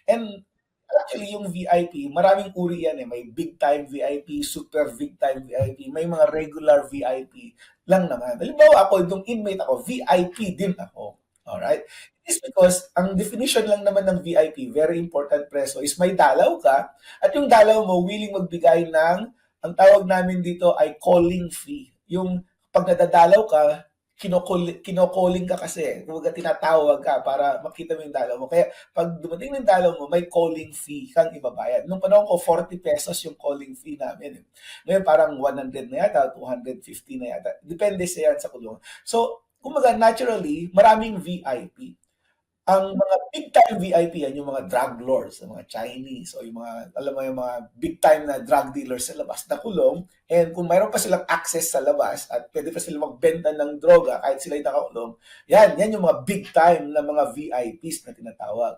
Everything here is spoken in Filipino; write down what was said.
And actually, yung VIP, maraming uri yan eh. May big time VIP, super big time VIP, may mga regular VIP lang naman. Halimbawa ako, yung inmate ako, VIP din ako. Alright? It's because ang definition lang naman ng VIP, very important preso, is may dalaw ka at yung dalaw mo willing magbigay ng, ang tawag namin dito ay calling fee. Yung pag nadadalaw ka, kinokalling ka kasi. Kumbaga tinatawag ka para makita mo yung dalaw mo. Kaya pag dumating ng dalaw mo, may calling fee kang ibabayad. Nung panahon ko, 40 pesos yung calling fee namin. Ngayon parang 100 na yata, 250 na yata. Depende sa yan sa kulungan. So, kumbaga naturally, maraming VIP. Ang mga big time VIP yan, yung mga drug lords, yung mga Chinese, o yung mga, alam mo yung mga big time na drug dealers sa labas na kulong, and kung mayroon pa silang access sa labas at pwede pa silang magbenta ng droga kahit sila yung nakakulong, yan yung mga big time na mga VIPs na tinatawag.